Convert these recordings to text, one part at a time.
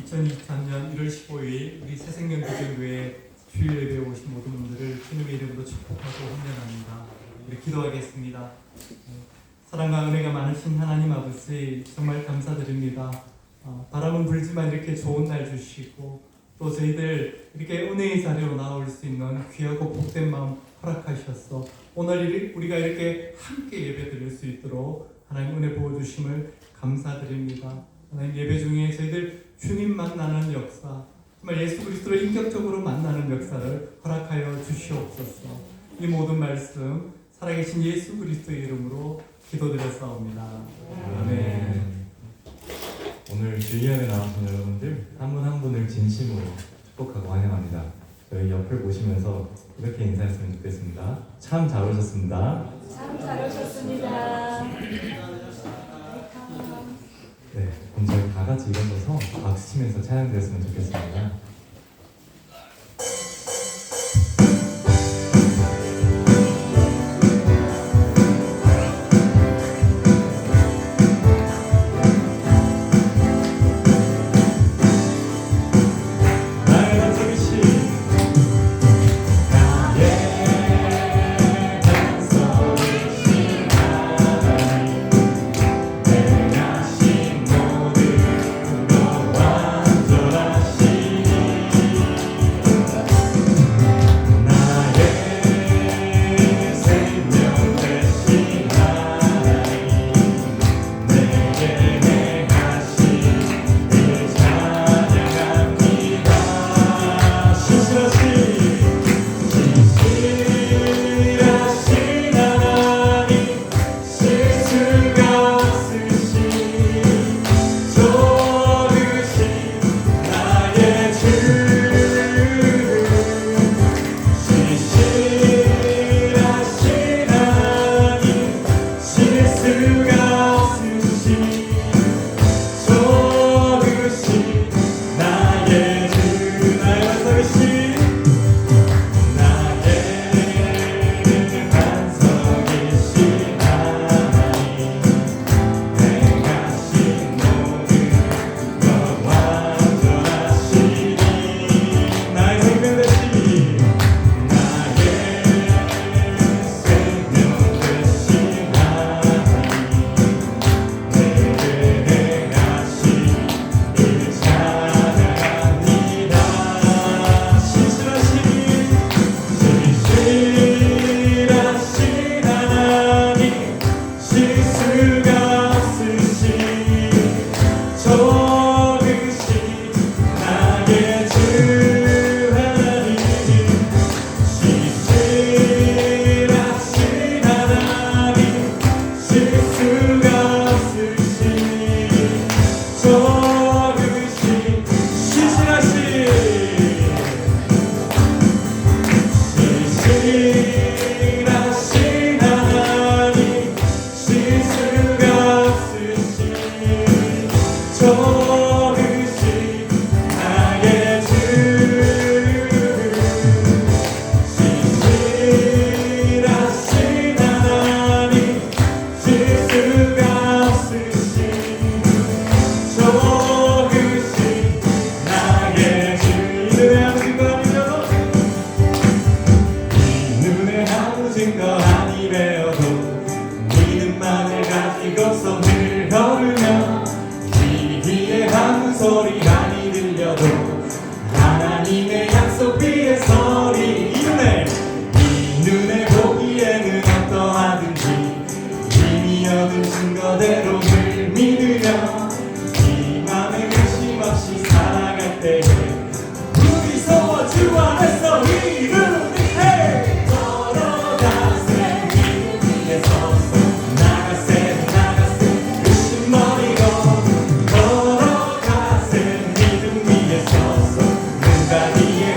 2023년 1월 15일 우리 새생명기도교회 주일 예배에 오신 모든 분들을 주님의 이름으로 축복하고 환영합니다. 우리 기도하겠습니다. 사랑과 은혜가 많으신 하나님 아버지 정말 감사드립니다. 바람은 불지만 이렇게 좋은 날 주시고 또 저희들 이렇게 은혜의 자리로 나올 수 있는 귀하고 복된 마음 허락하셔서 오늘 우리가 이렇게 함께 예배 드릴 수 있도록 하나님 은혜 부어주심을 감사드립니다. 하나님 예배 중에 저희들 주님 만나는 역사, 정말 예수 그리스도를 인격적으로 만나는 역사를 허락하여 주시옵소서. 이 모든 말씀 살아계신 예수 그리스도의 이름으로 기도드렸사옵니다. 아멘. 오늘 주일예배 나오신 여러분들 한 분 한 분을 진심으로 축복하고 환영합니다. 저희 옆을 보시면서 이렇게 인사했으면 좋겠습니다. 참 잘 오셨습니다. 참 잘 오셨습니다. 네, 그럼 저희 다 같이 일어서서 박수 치면서 찬양드렸으면 좋겠습니다. 걸어가세 믿음 위에 서서 누가 뒤에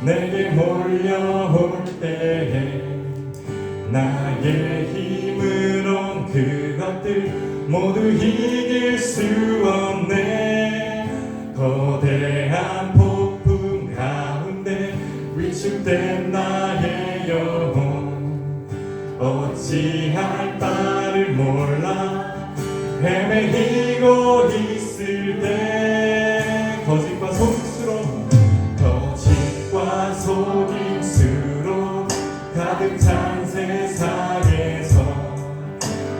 내게 몰려올 때에 나의 힘으론 그것들 모두 이길 수 없네. 거대한 폭풍 가운데 위축된 나의 영혼 어찌할 바를 몰라 헤매이고 있을 때 거짓과 속임수로 가득 찬 세상에서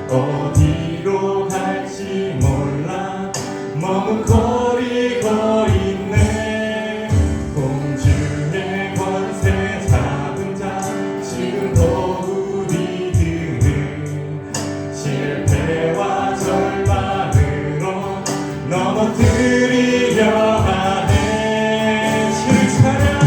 어디로 갈지 몰라 머뭇거리고 있네. 공중의 권세 잡은 자 지금도 우리들은 실패와 절망으로 넘어뜨리려 하네. 주를 찬양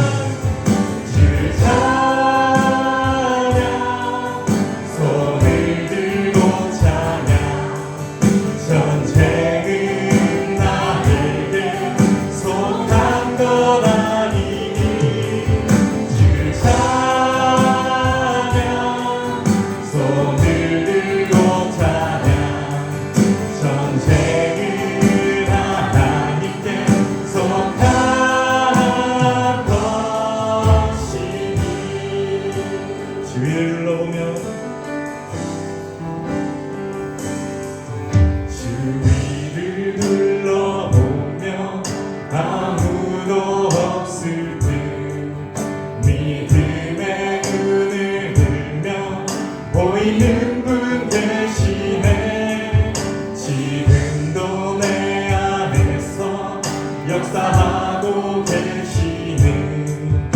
주위를 둘러보며 아무도 없을 듯 믿음의 눈을 들며 보이는 분 계시네. 지금도 내 안에서 역사하고 계시는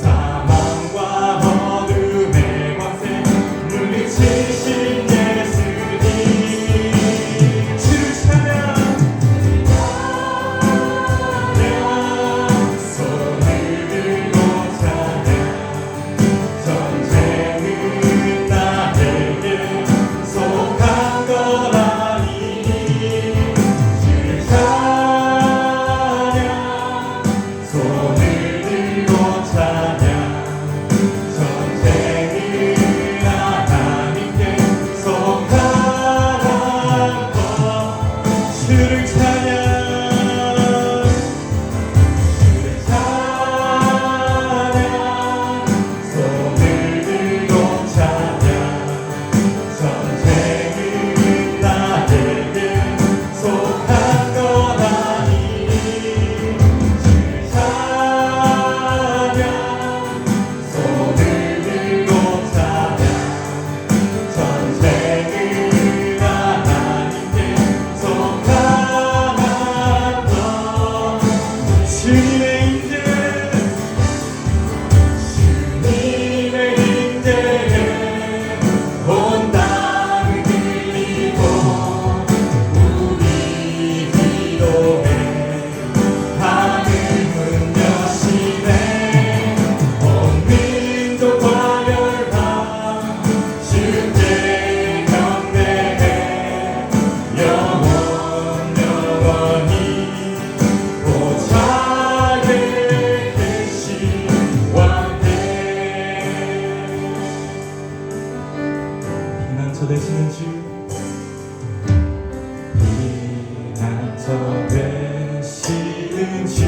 사망과 어둠의 권세 물리치신 되시는 주 피난처 되시는 주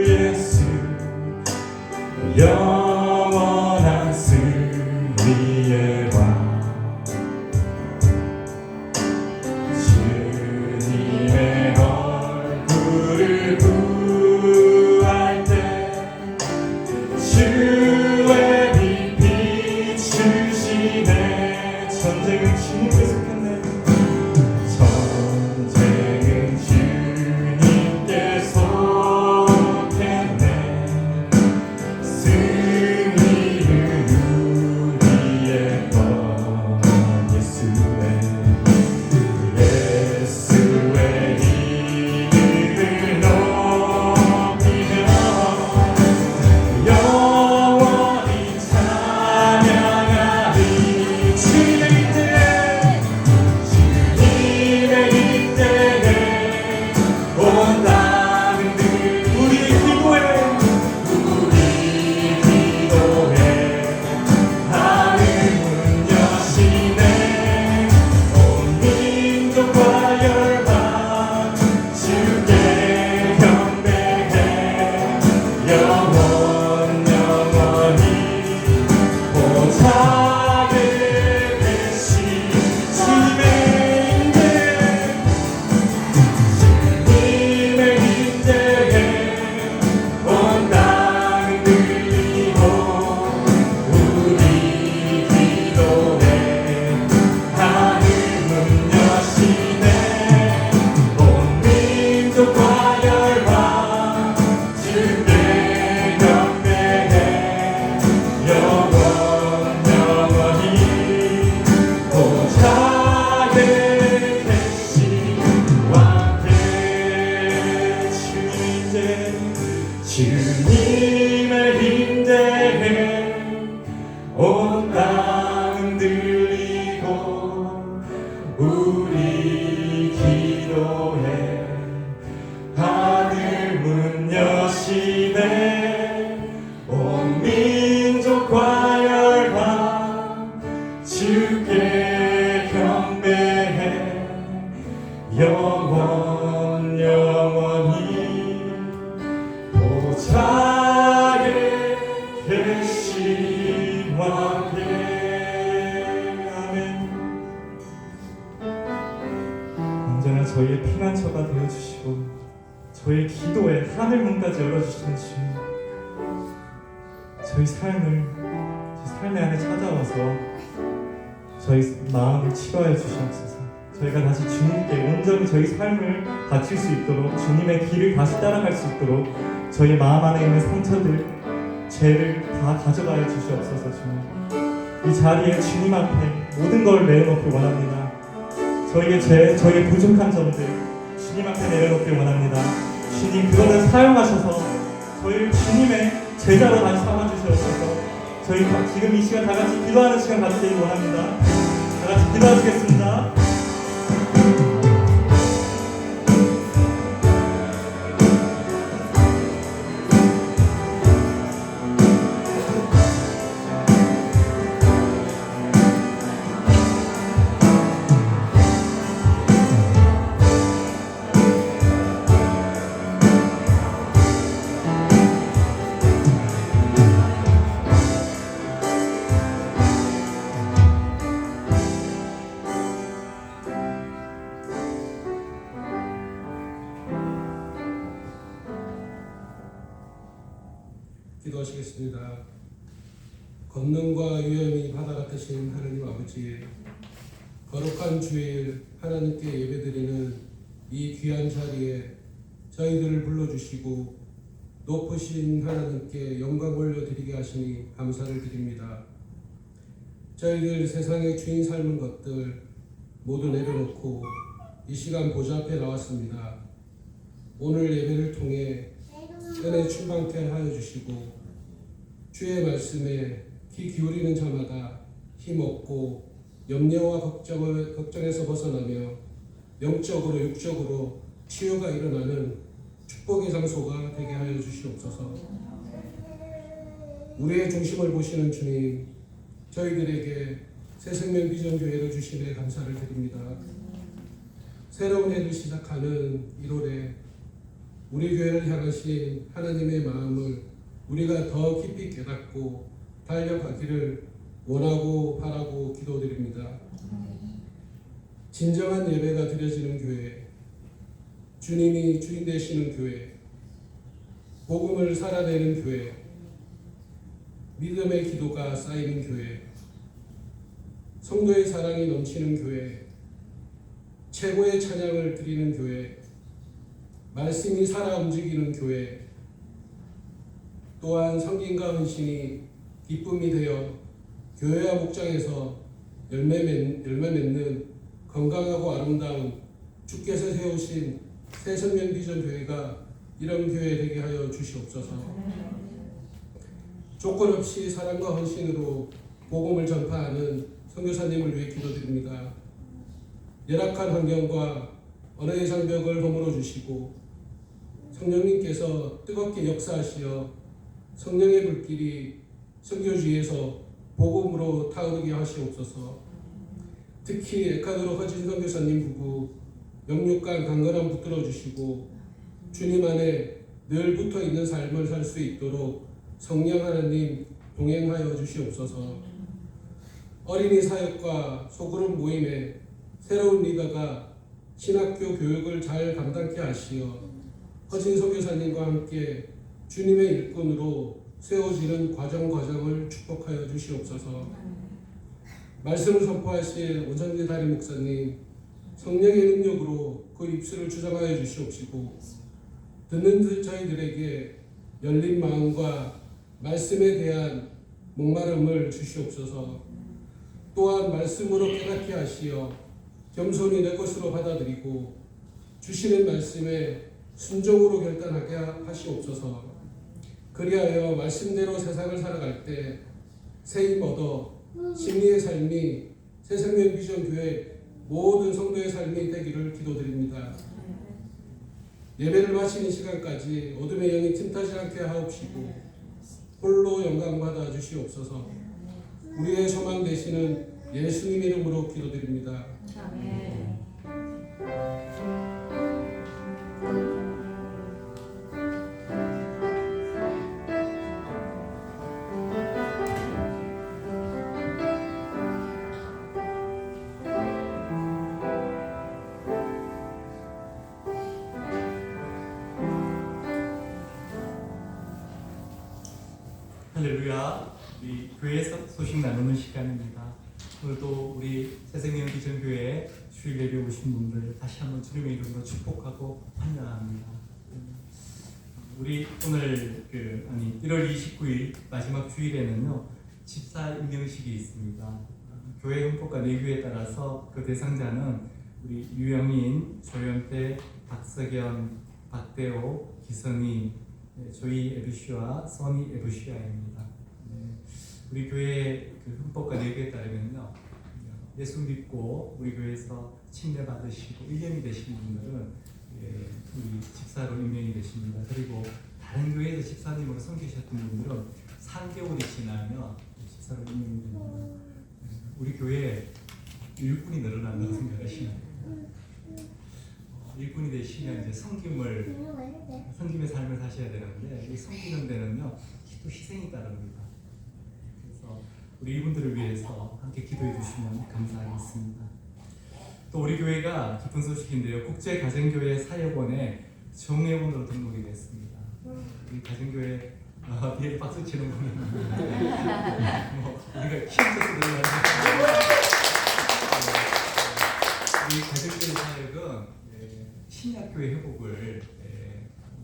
예수 영원한 승리의 왕 주님의 얼굴을 구할 때 주의 빛 비추시네. 전쟁은 주님께 속했네. 전쟁은 영원히 보좌에 계신 왕께. 아멘. 언제나 저희의 피난처가 되어주시고 저희 기도에 하늘 문까지 열어주시는 주님, 저희 삶의 안에 찾아와서 저희 마음을 치료하여 주시옵소서. 저희가 다시 주님께 온전히 저희 삶을 바칠 수 있도록, 주님의 길을 다시 따라갈 수 있도록 저희 마음 안에 있는 상처들, 죄를 다 가져가여 주시옵소서. 주님, 이 자리에 주님 앞에 모든 걸 내려놓기 원합니다. 저희의 죄, 저희의 부족한 점들 주님 앞에 내려놓기 원합니다. 주님, 그거를 사용하셔서 저희를 주님의 제자로 다시 삼아주시옵소서. 저희 지금 이 시간 다 같이 기도하는 시간 가지기 원합니다. 다 같이 기도하시겠습니다. 기도하시겠습니다. 권능과 위엄이 바다 같으신 하나님 아버지, 거룩한 주일 하나님께 예배드리는 이 귀한 자리에 저희들을 불러주시고 높으신 하나님께 영광 올려드리게 하시니 감사를 드립니다. 저희들 세상의 주인 삶은 것들 모두 내려놓고 이 시간 보좌 앞에 나왔습니다. 오늘 예배를 통해 은혜 충만케 하여 주시고 주의 말씀에 귀 기울이는 자마다 힘없고 염려와 걱정에서 벗어나며 영적으로 육적으로 치유가 일어나는 축복의 장소가 되게 하여 주시옵소서. 우리의 중심을 보시는 주님, 저희들에게 새생명 비전교회를 주심에 감사를 드립니다. 새로운 해를 시작하는 1월에 우리 교회를 향하신 하나님의 마음을 우리가 더 깊이 깨닫고 달려가기를 원하고 바라고 기도드립니다. 진정한 예배가 드려지는 교회, 주님이 주인 되시는 교회, 복음을 살아내는 교회, 믿음의 기도가 쌓이는 교회, 성도의 사랑이 넘치는 교회, 최고의 찬양을 드리는 교회, 말씀이 살아 움직이는 교회, 또한 성김과 헌신이 기쁨이 되어 교회와 목장에서 열매 맺는 건강하고 아름다운 주께서 세우신 새생명 비전 교회가 이런 교회 되게 하여 주시옵소서. 조건 없이 사랑과 헌신으로 복음을 전파하는 선교사님을 위해 기도드립니다. 열악한 환경과 언어의 장벽을 허물어 주시고 성령님께서 뜨겁게 역사하시어 성령의 불길이 선교지에서 복음으로 타오르게 하시옵소서. 특히 에콰도르 허진 선교사님 부부 영육간 강건함 붙들어 주시고 주님 안에 늘 붙어 있는 삶을 살 수 있도록 성령 하나님 동행하여 주시옵소서. 어린이 사역과 소그룹 모임에 새로운 리더가 신학교 교육을 잘 감당케 하시어 허진 선교사님과 함께 주님의 일꾼으로 세워지는 과정을 축복하여 주시옵소서. 말씀을 선포하실 오정재 담임 목사님, 성령의 능력으로 그 입술을 주장하여 주시옵시고 듣는 저희들에게 열린 마음과 말씀에 대한 목마름을 주시옵소서. 또한 말씀으로 깨닫게 하시어 겸손히 내 것으로 받아들이고 주시는 말씀에 순종으로 결단하게 하시옵소서. 그리하여 말씀대로 세상을 살아갈 때 새힘 얻어 승리의 삶이 새생명 비전 교회 모든 성도의 삶이 되기를 기도드립니다. 예배를 마치는 시간까지 어둠의 영이 틈타지 않게 하옵시고 홀로 영광 받아 주시옵소서. 우리의 소망 되시는 예수님 이름으로 기도드립니다. 아멘. 할렐루야. 우리 교회에서 소식 나누는 시간입니다. 오늘도 우리 새생명 비전교회 주일 예배 오신 분들 다시 한번 주님의 이름으로 축복하고 환영합니다. 우리 오늘 1월 29일 마지막 주일에는요 집사 임명식이 있습니다. 교회 헌법과 내규에 따라서 그 대상자는 우리 유영인, 조연태, 박석연, 박대호, 기선이, 조이 에브시와 써니 에브시아입니다. 우리 교회 그 헌법과 내규에 따르면요, 예수 믿고 우리 교회에서 침례 받으시고 1년이 되신 분들은 우리 집사로 임명이 되십니다. 그리고 다른 교회에서 집사님으로 섬기셨던 분들은 3개월이 지나면 집사로 임명이 됩니다. 우리 교회에 일꾼이 늘어난다고 생각하시면 됩니다. 일꾼이 되시면 이제 섬김의 삶을 사셔야 되는데 이 섬기는 데는요 기도 희생이 따릅니다. 그래서 우리 이분들을 위해서 함께 기도해 주시면 감사하겠습니다. 또 우리 교회가 기쁜 소식인데요, 국제가정교회 사역원에 정회원으로 등록이 됐습니다. 우리 가정교회 뒤에 박수 치는 분이 있는데 우리가 힘줘서 들어가는 우리 가정교회 사역은 신약교회 회복을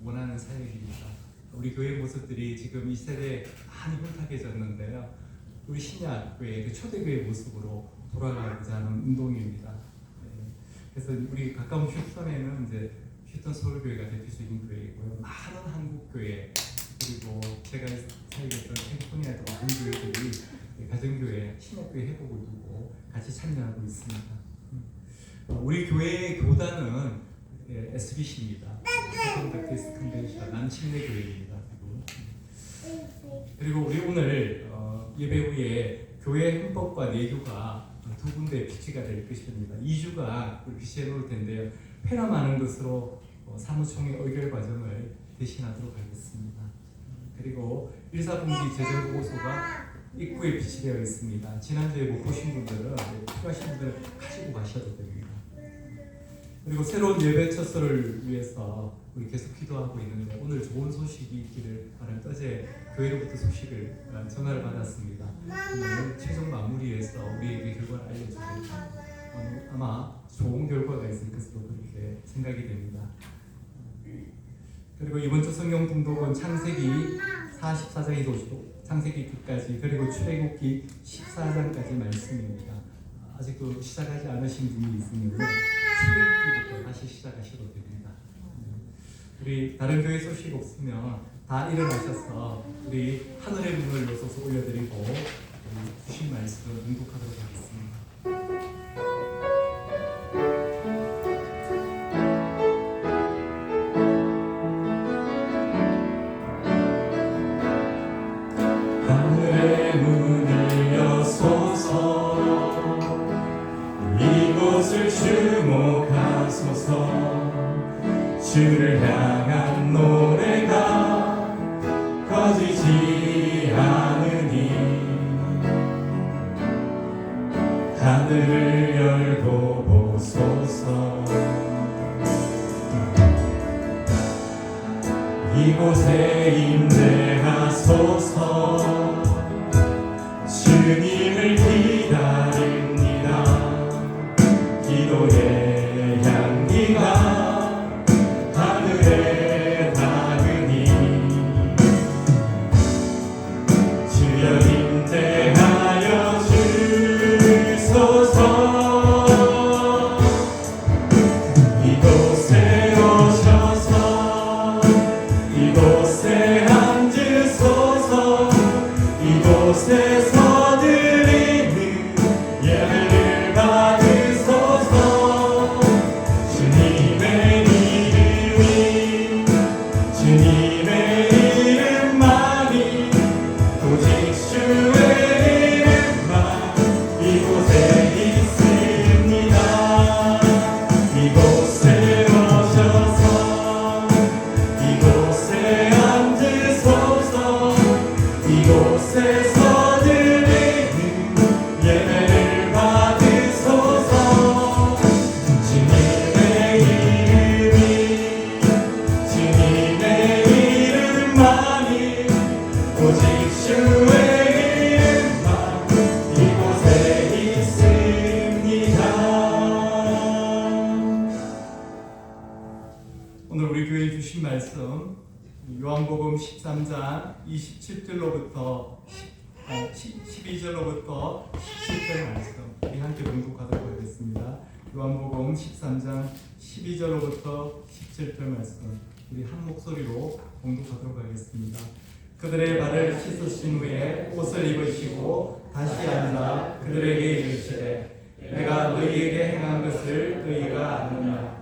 원하는 사역입니다. 우리 교회 모습들이 지금 이 세대에 많이 혼탁해졌는데요, 우리 신약교회, 그 초대교회 모습으로 돌아가고자 하는 운동입니다. 그래서 우리 가까운 휴스턴에는 이제 휴스턴 서울교회가 대표적인 교회이고요, 많은 한국교회 그리고 제가 사역했던 캘리포니아에도 많은 교회들이 가정교회, 신약교회 회복을 두고 같이 참여하고 있습니다. 우리 교회의 교단은 SBC입니다. 세컨 배프티스트 컨벤션 남침례교회입니다. 그리고 우리 오늘 예배 후에 교회 헌법과 내규가 두 군데 비치가 될 것입니다. 2주가 우리 비치해 놓을 텐데요, 회람하는 것으로 사무총회 의결 과정을 대신하도록 하겠습니다. 그리고 1사분기 재정보고서가 입구에 비치되어 있습니다. 지난주에 못 보신 분들은 필요하신 분들은 가지고 가셔도 됩니다. 그리고 새로운 예배 첫설을 위해서 우리 계속 기도하고 있는데 오늘 좋은 소식이 있기를 바랍니다. 어제 교회로부터 소식을 전화를 받았습니다. 오늘 최종 마무리해서 우리에게 결과를 알려주겠다. 아마 좋은 결과가 있을 것으로 그렇게 생각이 됩니다. 그리고 이번 주 성경 등록은 창세기 44장에서 창세기 9까지 그리고 출애굽기 14장까지 말씀입니다. 아직도 시작하지 않으신 분이 있으면 출애굽기부터 다시 시작하셔도 됩니다. 우리 다른 교회 소식 없으면 다 일어나셔서 우리 하늘의 문을 여서서 올려드리고 주신 말씀 묵독하도록 하겠습니다. 하늘의 문을 여소서, 이곳을 주목하소서. 주를 향한 노래가 꺼지지 않으니 하늘을 열고 보소서. 이곳에 임재하소서. 주님을 기다립니다. 기도의 향기가 하늘에 닿으니 주여 임재하여 주소서. 이곳에 오셔서 이곳에 앉으소서. 이곳에서 드리는 오늘 우리 교회에 주신 말씀 요한복음 13장 27절로부터 12절로부터 17절 말씀 우리 함께 봉독하도록 하겠습니다. 요한복음 13장 12절로부터 17절 말씀 우리 한 목소리로 봉독하도록 하겠습니다. 그들의 발을 씻으신 후에 옷을 입으시고 다시 앉아 그들에게 이르시되 내가 너희에게 행한 것을 너희가 아느냐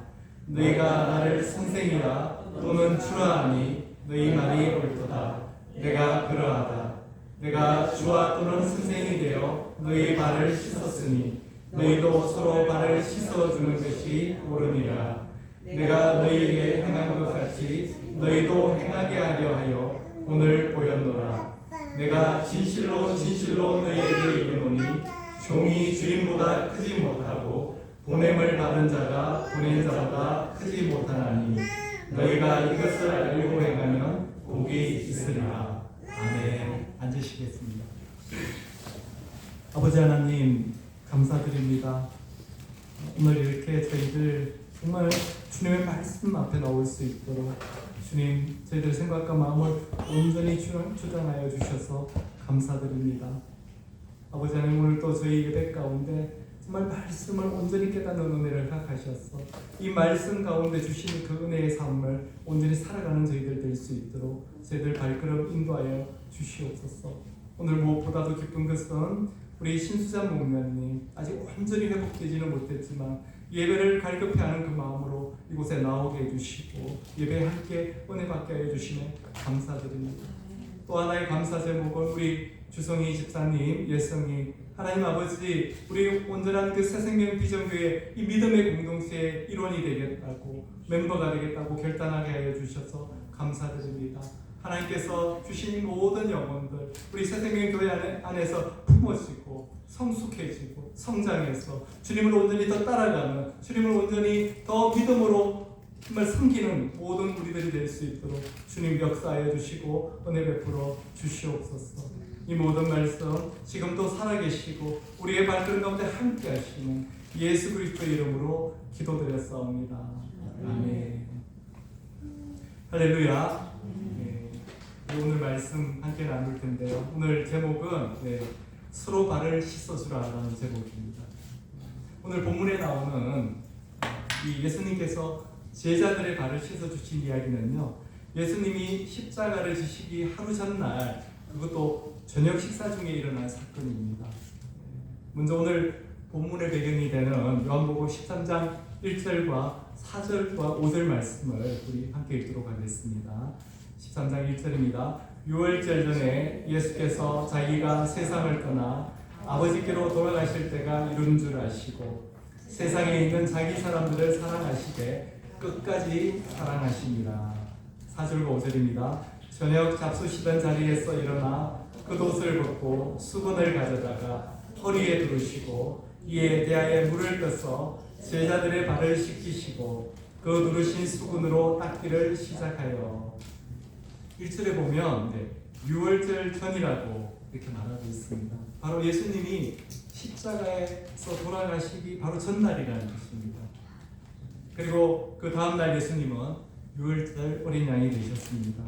너희가 나를 선생이라 또는 주라 하니 너희 말이 옳도다. 내가 그러하다. 내가 주와 또는 선생이 되어 너희 발을 씻었으니 너희도 서로 발을 씻어주는 것이 옳으니라. 내가 너희에게 행한 것 같이 너희도 행하게 하려 하여 오늘 보였노라. 내가 진실로 진실로 너희에게 이르노니 종이 주인보다 크지 못하고 보냄을 받은 자가 보낸 자보다 크지 못하나니 너희가 이것을 알고 행하면 복이 있으리라. 아멘. 앉으시겠습니다. 아버지 하나님 감사드립니다. 오늘 이렇게 저희들 정말 주님의 말씀 앞에 나올 수 있도록 주님 저희들 생각과 마음을 온전히 주장하여 주셔서 감사드립니다. 아버지 하나님 오늘 또 저희 예배 가운데 정말 말씀을 온전히 깨닫는 은혜를 허락하셔서 이 말씀 가운데 주신 그 은혜의 삶을 온전히 살아가는 저희들 될 수 있도록 저희들 발걸음 인도하여 주시옵소서. 오늘 무엇보다도 기쁜 것은 우리 신수장 목사님 아직 완전히 회복되지는 못했지만 예배를 갈급해하는 그 마음으로 이곳에 나오게 해주시고 예배에 함께 은혜 받게 해주시면 감사드립니다. 또 하나의 감사 제목은 우리 주성희 집사님, 예성이 하나님 아버지 우리 온전한 그 새생명 비전교회 이 믿음의 공동체의 일원이 되겠다고 멤버가 되겠다고 결단하게 하여 주셔서 감사드립니다. 하나님께서 주신 모든 영혼들 우리 새생명교회 안에서 품어지고 성숙해지고 성장해서 주님을 온전히 더 따라가는 주님을 온전히 더 믿음으로 정말 섬기는 모든 우리들이 될 수 있도록 주님 역사하여 주시고 은혜 베풀어 주시옵소서. 이 모든 말씀 지금도 살아계시고 우리의 발걸음 가운데 함께 하시는 예수 그리스도의 이름으로 기도드렸사옵니다. 아멘. 할렐루야. 네. 오늘 말씀 함께 나눌 텐데요. 오늘 제목은 서로 발을 씻어주라라는 제목입니다. 오늘 본문에 나오는 이 예수님께서 제자들의 발을 씻어주신 이야기는요. 예수님이 십자가를 지시기 하루 전날 그것도 저녁 식사 중에 일어난 사건입니다. 먼저 오늘 본문의 배경이 되는 요한복음 13장 1절과 4절과 5절 말씀을 우리 함께 읽도록 하겠습니다. 13장 1절입니다. 유월절 전에 예수께서 자기가 세상을 떠나 아버지께로 돌아가실 때가 이른 줄 아시고 세상에 있는 자기 사람들을 사랑하시되 끝까지 사랑하십니다. 4절과 5절입니다. 저녁 잡수시던 자리에서 일어나 겉옷을 벗고 수건을 가져다가 허리에 두르시고 이에 대하여 물을 떠서 제자들의 발을 씻기시고 그 두르신 수건으로 닦기를 시작하여 1절에 보면 유월절 전이라고 이렇게 말하고 있습니다. 바로 예수님이 십자가에서 돌아가시기 바로 전날이라는 것입니다. 그리고 그 다음날 예수님은 유월절 어린 양이 되셨습니다.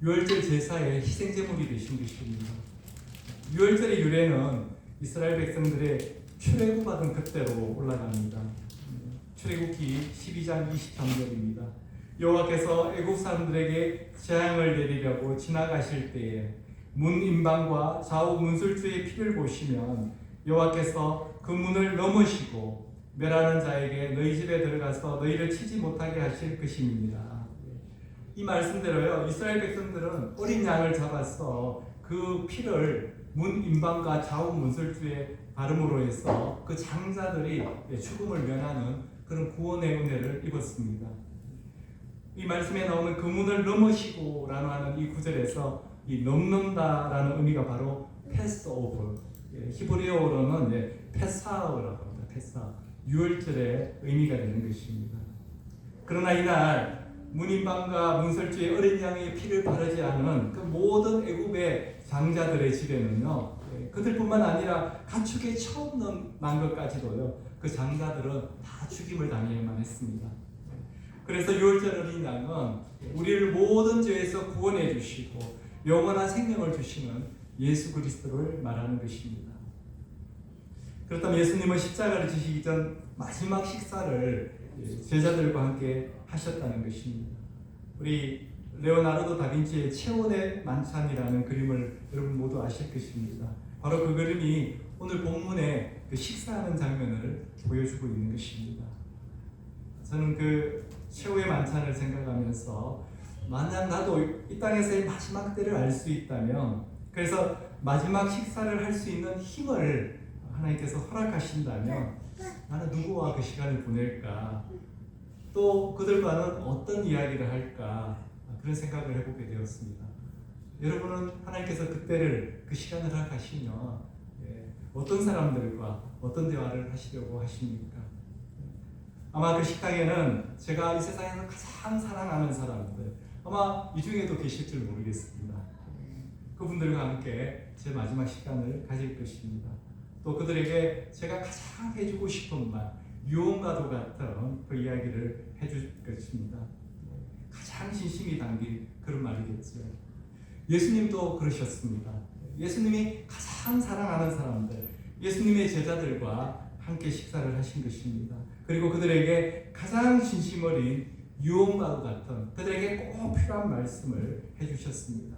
유월절 제사의 희생제물이 되신 것입니다. 유월절의 유래는 이스라엘 백성들의 출애굽받은 그때로 올라갑니다. 출애굽기 12장 23절입니다. 여호와께서 애국 사람들에게 재앙을 내리려고 지나가실 때에 문 임방과 좌우 문술주의 피를 보시면 여호와께서 그 문을 넘으시고 멸하는 자에게 너희 집에 들어가서 너희를 치지 못하게 하실 것입니다. 이 말씀대로요. 이스라엘 백성들은 어린 양을 잡아서 그 피를 문 임방과 좌우 문설주에 바름으로 해서 그 장자들이 죽음을 면하는 그런 구원의 은혜를 입었습니다. 이 말씀에 나오는 그 문을 넘으시고라는 하는 이 구절에서 이 넘는다라는 의미가 바로 패스오버, 히브리어로는 패사오라고 합니다. 패사, 유월절의 의미가 되는 것입니다. 그러나 이날 문임방과 문설주의 어린 양의 피를 바르지 않은 그 모든 애굽의 장자들의 집에는요, 그들뿐만 아니라 가축의 처음 난 것까지도요, 그 장자들은 다 죽임을 당해야만 했습니다. 그래서 유월절 어린 양은 우리를 모든 죄에서 구원해 주시고 영원한 생명을 주시는 예수 그리스도를 말하는 것입니다. 그렇다면 예수님은 십자가를 지시기 전 마지막 식사를 제자들과 함께 하셨다는 것입니다. 우리 레오나르도 다빈치의 체온의 만찬이라는 그림을 여러분 모두 아실 것입니다. 바로 그 그림이 오늘 본문의 그 식사하는 장면을 보여주고 있는 것입니다. 저는 그 최후의 만찬을 생각하면서 만약 나도 이 땅에서의 마지막 때를 알 수 있다면, 그래서 마지막 식사를 할 수 있는 힘을 하나님께서 허락하신다면 나는 누구와 그 시간을 보낼까, 또 그들과는 어떤 이야기를 할까, 그런 생각을 해보게 되었습니다. 여러분은 하나님께서 그때를, 그 시간을 허락하시면 어떤 사람들과 어떤 대화를 하시려고 하십니까? 아마 그 식탁에는 제가 이 세상에서 가장 사랑하는 사람들, 아마 이 중에도 계실 줄 모르겠습니다. 그분들과 함께 제 마지막 시간을 가질 것입니다. 또 그들에게 제가 가장 해주고 싶은 말, 유언과도 같은 그 이야기를 해줄 것입니다. 가장 진심이 담긴 그런 말이겠죠. 예수님도 그러셨습니다. 예수님이 가장 사랑하는 사람들, 예수님의 제자들과 함께 식사를 하신 것입니다. 그리고 그들에게 가장 진심 어린 유언과도 같은, 그들에게 꼭 필요한 말씀을 해주셨습니다.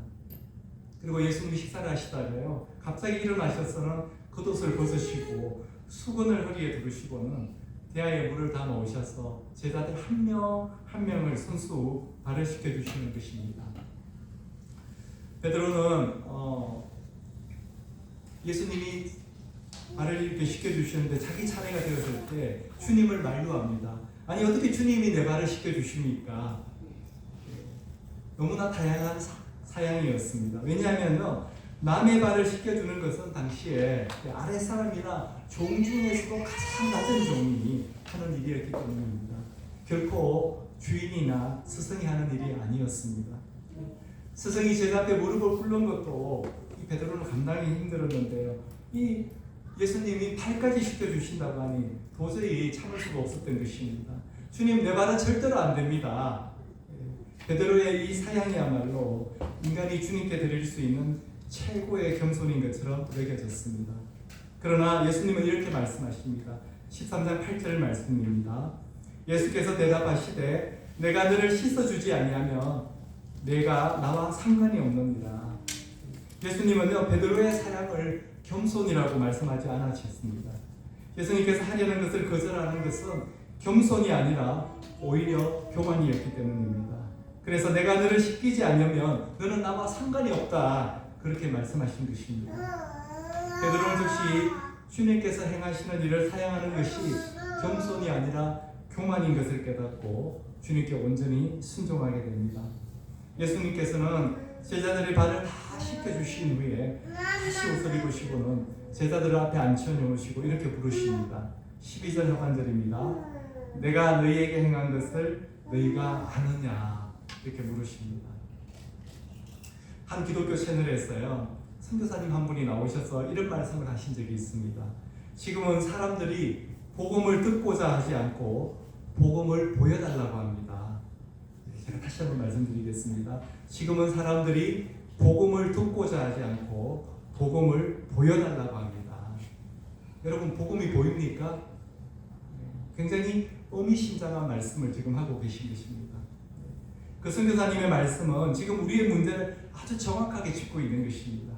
그리고 예수님이 식사를 하시다가요, 갑자기 일어나셔서는 겉옷을 벗으시고 수건을 허리에 두르시고는 대야에 물을 담아 오셔서 제자들 한 명 한 명을 손수 발을 시켜주시는 것입니다. 베드로는 예수님이 발을 이렇게 씻겨주시는데 자기 차례가 되었을 때 주님을 만류합니다. 아니 어떻게 주님이 내 발을 씻겨주십니까? 너무나 다양한 사양이었습니다. 왜냐하면 남의 발을 씻겨주는 것은 당시에 아랫사람이나 종 중에서도 가장 낮은 종이 하는 일이었기 때문입니다. 결코 주인이나 스승이 하는 일이 아니었습니다. 스승이 제자 앞에 무릎을 꿇는 것도 이 베드로는 감당이 힘들었는데요. 이 예수님이 발까지 씻겨주신다고 하니 도저히 참을 수가 없었던 것입니다. 주님, 내 발은 절대로 안 됩니다. 베드로의 이 사양이야말로 인간이 주님께 드릴 수 있는 최고의 겸손인 것처럼 여겨졌습니다. 그러나 예수님은 이렇게 말씀하십니다. 13장 8절 말씀입니다. 예수께서 대답하시되 내가 너를 씻어주지 아니하면 내가 나와 상관이 없느니라. 예수님은요, 베드로의 사양을 겸손이라고 말씀하지 않으셨습니다. 예수님께서 하려는 것을 거절하는 것은 겸손이 아니라 오히려 교만이었기 때문입니다. 그래서 내가 너를 씻기지 않으면 너는 나와 상관이 없다, 그렇게 말씀하신 것입니다. 베드로는 즉시 주님께서 행하시는 일을 사양하는 것이 겸손이 아니라 교만인 것을 깨닫고 주님께 온전히 순종하게 됩니다. 예수님께서는 제자들의 발을 다 씻겨주신 후에 다시 옷을 입으시고는 제자들 앞에 앉혀놓으시고 이렇게 부르십니다. 12절 하반절입니다. 내가 너희에게 행한 것을 너희가 아느냐, 이렇게 물으십니다. 한 기독교 채널에서요, 선교사님 한 분이 나오셔서 이런 말씀을 하신 적이 있습니다. 지금은 사람들이 복음을 듣고자 하지 않고 복음을 보여달라고 합니다. 제가 다시 한번 말씀드리겠습니다. 지금은 사람들이 복음을 듣고자 하지 않고 복음을 보여달라고 합니다. 여러분, 복음이 보입니까? 굉장히 의미심장한 말씀을 지금 하고 계신 것입니다. 그 선교사님의 말씀은 지금 우리의 문제를 아주 정확하게 짚고 있는 것입니다.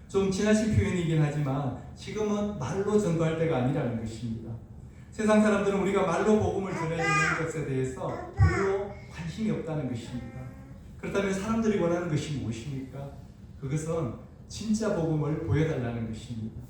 좀 지나친 표현이긴 하지만 지금은 말로 전도할 때가 아니라는 것입니다. 세상 사람들은 우리가 말로 복음을 전해주는 것에 대해서 별로 관심이 없다는 것입니다. 그렇다면 사람들이 원하는 것이 무엇입니까? 그것은 진짜 복음을 보여달라는 것입니다.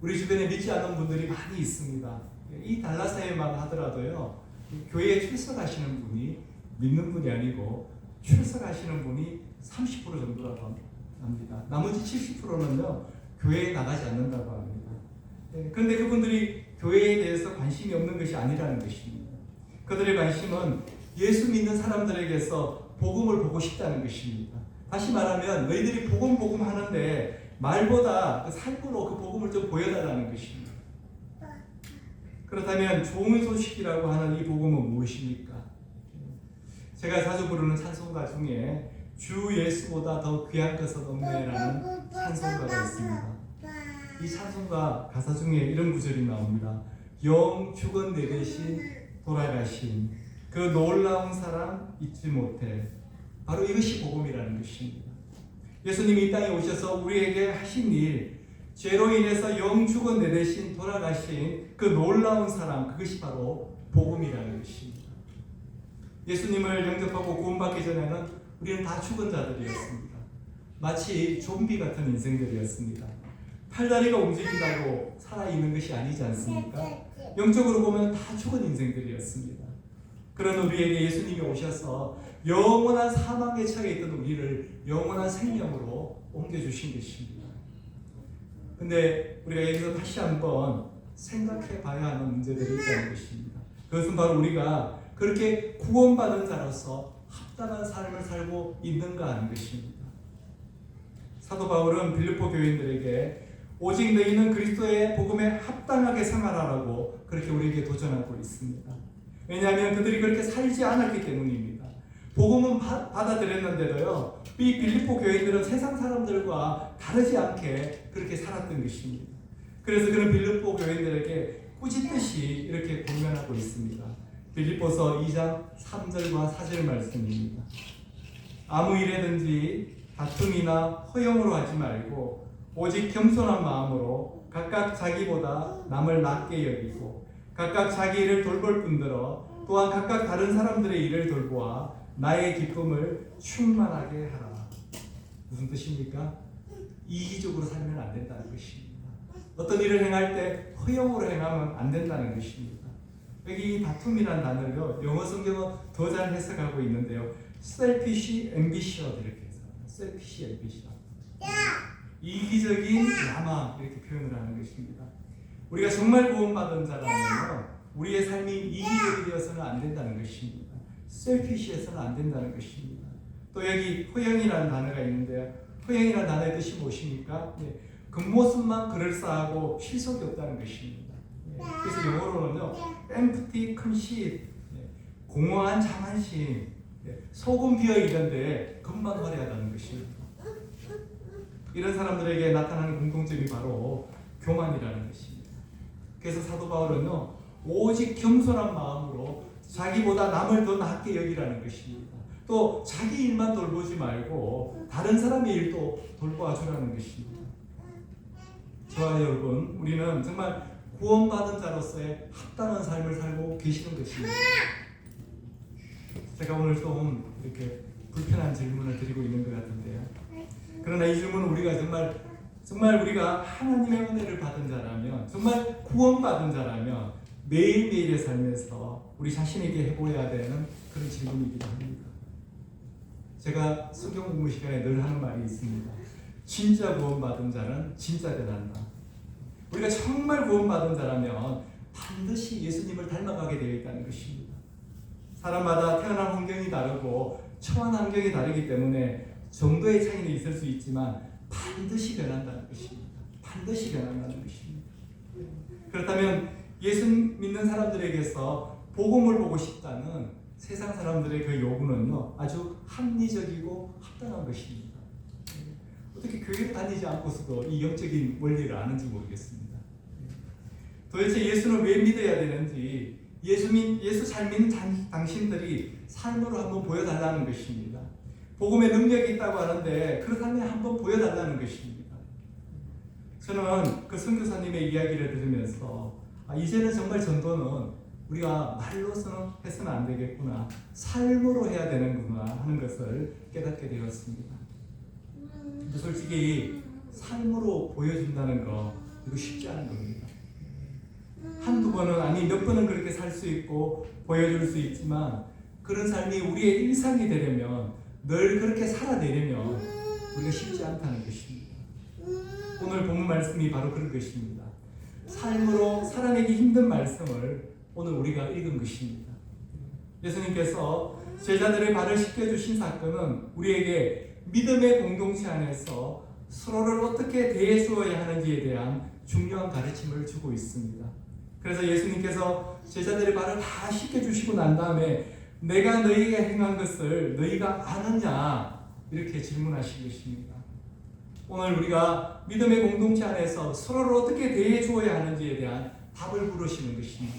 우리 주변에 믿지 않는 분들이 많이 있습니다. 이 달라스에만 하더라도요, 교회에 출석하시는 분이 믿는 분이 아니고 출석하시는 분이 30% 정도라고 합니다. 나머지 70%는요 교회에 나가지 않는다고 합니다. 그런데 그분들이 교회에 대해서 관심이 없는 것이 아니라는 것입니다. 그들의 관심은 예수 믿는 사람들에게서 복음을 보고 싶다는 것입니다. 다시 말하면 너희들이 복음 하는데 말보다 그 삶으로 그 복음을 좀 보여달라는 것입니다. 그렇다면 좋은 소식이라고 하는 이 복음은 무엇입니까? 제가 자주 부르는 찬송가 중에 주 예수보다 더 귀한 것은 없네라는 찬송가가 있습니다. 이 찬송가 가사 중에 이런 구절이 나옵니다. 영 죽은 내 대신 돌아가신 그 놀라운 사랑 잊지 못해. 바로 이것이 복음이라는 것입니다. 예수님이 이 땅에 오셔서 우리에게 하신 일, 죄로 인해서 영 죽은 내 대신 돌아가신 그 놀라운 사랑, 그것이 바로 복음이라는 것입니다. 예수님을 영접하고 구원받기 전에는 우리는 다 죽은 자들이었습니다. 마치 좀비 같은 인생들이었습니다. 팔다리가 움직인다고 살아있는 것이 아니지 않습니까? 영적으로 보면 다 죽은 인생들이었습니다. 그런 우리에게 예수님이 오셔서 영원한 사망에 처해 있던 우리를 영원한 생명으로 옮겨주신 것입니다. 근데 우리가 여기서 다시 한번 생각해 봐야 하는 문제들이 있다는 것입니다. 그것은 바로 우리가 그렇게 구원받은 자로서 합당한 삶을 살고 있는가 하는 것입니다. 사도 바울은 빌립보 교인들에게 오직 너희는 그리스도의 복음에 합당하게 생활하라고 그렇게 우리에게 도전하고 있습니다. 왜냐하면 그들이 그렇게 살지 않았기 때문입니다. 복음은 받아들였는데도요, 이 빌립보 교인들은 세상 사람들과 다르지 않게 그렇게 살았던 것입니다. 그래서 그런 빌립보 교인들에게 꾸짖듯이 이렇게 권면하고 있습니다. 빌립보서 2장 3절과 4절 말씀입니다. 아무 일에든지 다툼이나 허용으로 하지 말고 오직 겸손한 마음으로 각각 자기보다 남을 낮게 여기고 각각 자기 일을 돌볼 뿐더러 또한 각각 다른 사람들의 일을 돌보아 나의 기쁨을 충만하게 하라. 무슨 뜻입니까? 이기적으로 살면 안 된다는 것입니다. 어떤 일을 행할 때 허용으로 행하면 안 된다는 것입니다. 여기 이 다툼이라는 단어를요, 영어 성경은 더 잘 해석하고 있는데요, selfish ambition 이렇게 해서 selfish ambition, 이기적인 야망 이렇게 표현을 하는 것입니다. 우리가 정말 구원받은 자라면요, 우리의 삶이 이기적이 되어서는 안 된다는 것입니다. selfish해서는 안 된다는 것입니다. 또 여기 허영이라는 단어가 있는데요, 허영이라는 단어의 뜻이 무엇입니까? 겉모습만 그럴싸하고 실속이 없다는 것입니다. 그래서 영어로는요, empty conceit, 공허한 자만심, 속은 비어 있는데 겉만 화려하다는 것입니다. 이런 사람들에게 나타나는 공통점이 바로 교만이라는 것입니다. 그래서 사도 바울은요, 오직 겸손한 마음으로 자기보다 남을 더 낮게 여기라는 것입니다. 또 자기 일만 돌보지 말고 다른 사람의 일도 돌보아 주라는 것입니다. 저와 여러분, 우리는 정말 구원받은 자로서의 합당한 삶을 살고 계시는 것입니다. 제가 오늘 좀 이렇게 불편한 질문을 드리고 있는 것 같은데요. 그러나 이 질문은 우리가 정말 우리가 하나님의 은혜를 받은 자라면, 정말 구원받은 자라면 매일매일의 삶에서 우리 자신에게 해보아야 되는 그런 질문이기도 합니다. 제가 성경 공부 시간에 늘 하는 말이 있습니다. 진짜 구원받은 자는 진짜 대단하다. 우리가 정말 구원받은 자라면 반드시 예수님을 닮아가게 되어 있다는 것입니다. 사람마다 태어난 환경이 다르고 처한 환경이 다르기 때문에 정도의 차이는 있을 수 있지만 반드시 변한다는 것입니다. 반드시 변한다는 것입니다. 그렇다면 예수 믿는 사람들에게서 복음을 보고 싶다는 세상 사람들의 그 요구는요, 아주 합리적이고 합당한 것입니다. 어떻게 교회를 다니지 않고서도 이 영적인 원리를 아는지 모르겠습니다. 도대체 예수는 왜 믿어야 되는지, 예수 잘 믿는 당신들이 삶으로 한번 보여달라는 것입니다. 복음의 능력이 있다고 하는데 그렇다면 한번 보여달라는 것입니다. 저는 그 선교사님의 이야기를 들으면서 이제는 정말 전도는 우리가 말로서는 해서는 안 되겠구나, 삶으로 해야 되는구나 하는 것을 깨닫게 되었습니다. 근데 솔직히 삶으로 보여준다는 거, 이거 쉽지 않은 겁니다. 한두 번은, 아니 몇 번은 그렇게 살 수 있고 보여줄 수 있지만 그런 삶이 우리의 일상이 되려면, 늘 그렇게 살아내려면 우리가 쉽지 않다는 것입니다. 오늘 본문 말씀이 바로 그런 것입니다. 삶으로 살아내기 힘든 말씀을 오늘 우리가 읽은 것입니다. 예수님께서 제자들의 발을 씻겨주신 사건은 우리에게 믿음의 공동체 안에서 서로를 어떻게 대해주어야 하는지에 대한 중요한 가르침을 주고 있습니다. 그래서 예수님께서 제자들의 발을 다 씻겨주시고 난 다음에 내가 너희에게 행한 것을 너희가 아느냐? 이렇게 질문하신 것입니다. 오늘 우리가 믿음의 공동체 안에서 서로를 어떻게 대해 주어야 하는지에 대한 답을 물으시는 것입니다.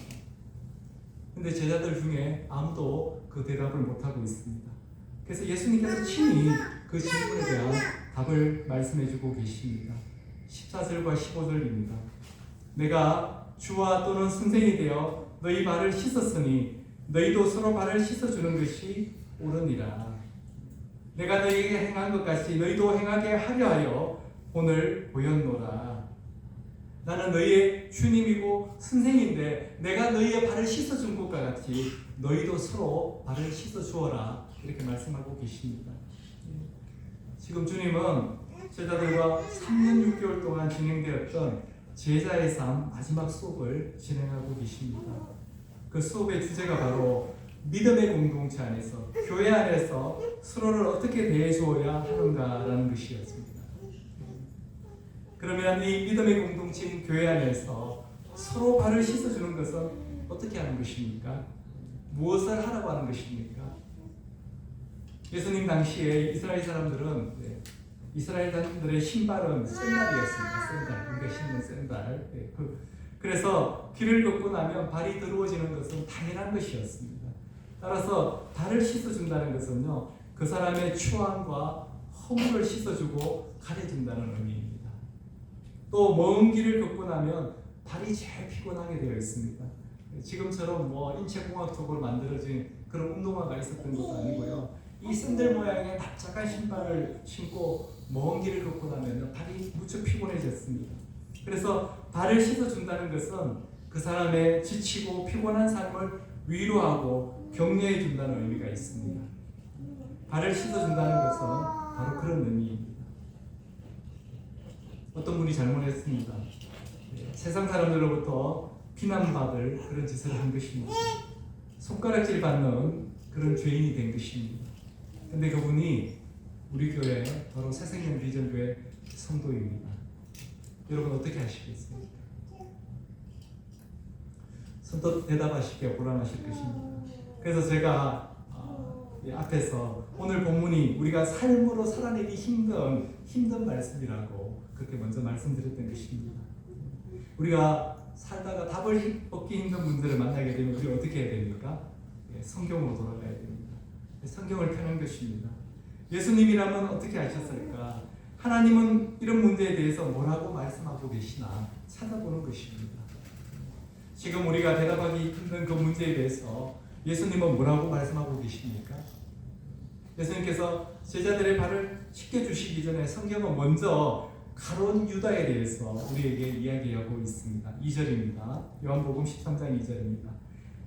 근데 제자들 중에 아무도 그 대답을 못하고 있습니다. 그래서 예수님께서 친히 그 질문에 대한 답을 말씀해 주고 계십니다. 14절과 15절입니다. 내가 주와 또는 선생이 되어 너희 발을 씻었으니 너희도 서로 발을 씻어주는 것이 옳으니라. 내가 너희에게 행한 것 같이 너희도 행하게 하려 하여 오늘 보였노라. 나는 너희의 주님이고 선생인데 내가 너희의 발을 씻어준 것과 같이 너희도 서로 발을 씻어주어라. 이렇게 말씀하고 계십니다. 지금 주님은 제자들과 3년 6개월 동안 진행되었던 제자의 삶 마지막 수업을 진행하고 계십니다. 그 수업의 주제가 바로 믿음의 공동체 안에서, 교회 안에서 서로를 어떻게 대해 주어야 하는가라는 것이었습니다. 그러면 이 믿음의 공동체인 교회 안에서 서로 발을 씻어주는 것은 어떻게 하는 것입니까? 무엇을 하라고 하는 것입니까? 예수님 당시에 이스라엘 사람들은 이스라엘 사람들의 신발은 샌달이었습니다. 샌달, 우리가 신는 샌달. 그래서 길을 걷고 나면 발이 더러워지는 것은 당연한 것이었습니다. 따라서 발을 씻어준다는 것은요, 그 사람의 추함과 허물을 씻어주고 가려준다는 의미입니다. 또 먼 길을 걷고 나면 발이 제일 피곤하게 되어 있습니다. 지금처럼 인체공학적으로 만들어진 그런 운동화가 있었던 것도 아니고요. 이 샌들 모양의 납작한 신발을 신고 먼 길을 걷고 나면 발이 무척 피곤해졌습니다. 그래서 발을 씻어준다는 것은 그 사람의 지치고 피곤한 삶을 위로하고 격려해 준다는 의미가 있습니다. 발을 씻어준다는 것은 바로 그런 의미입니다. 어떤 분이 잘못했습니다. 세상 사람들로부터 비난받을 그런 짓을 한 것입니다. 손가락질 받는 그런 죄인이 된 것입니다. 근데 그분이 우리 교회 바로 새생명 비전교회 성도입니다. 여러분 어떻게 하시겠습니까? 선뜻 대답하시기가 곤란하실 것입니다. 그래서 제가 앞에서 오늘 본문이 우리가 삶으로 살아내기 힘든 말씀이라고 그렇게 먼저 말씀드렸던 것입니다. 우리가 살다가 답을 얻기 힘든 분들을 만나게 되면 우리가 어떻게 해야 됩니까? 성경으로 돌아가야 됩니다. 성경을 펴는 것입니다. 예수님이라면 어떻게 하셨을까? 하나님은 이런 문제에 대해서 뭐라고 말씀하고 계시나 찾아보는 것입니다. 지금 우리가 대답하기 힘든 그 문제에 대해서 예수님은 뭐라고 말씀하고 계십니까? 예수님께서 제자들의 발을 씻겨주시기 전에 성경은 먼저 가룟 유다에 대해서 우리에게 이야기하고 있습니다. 2절입니다. 요한복음 13장 2절입니다.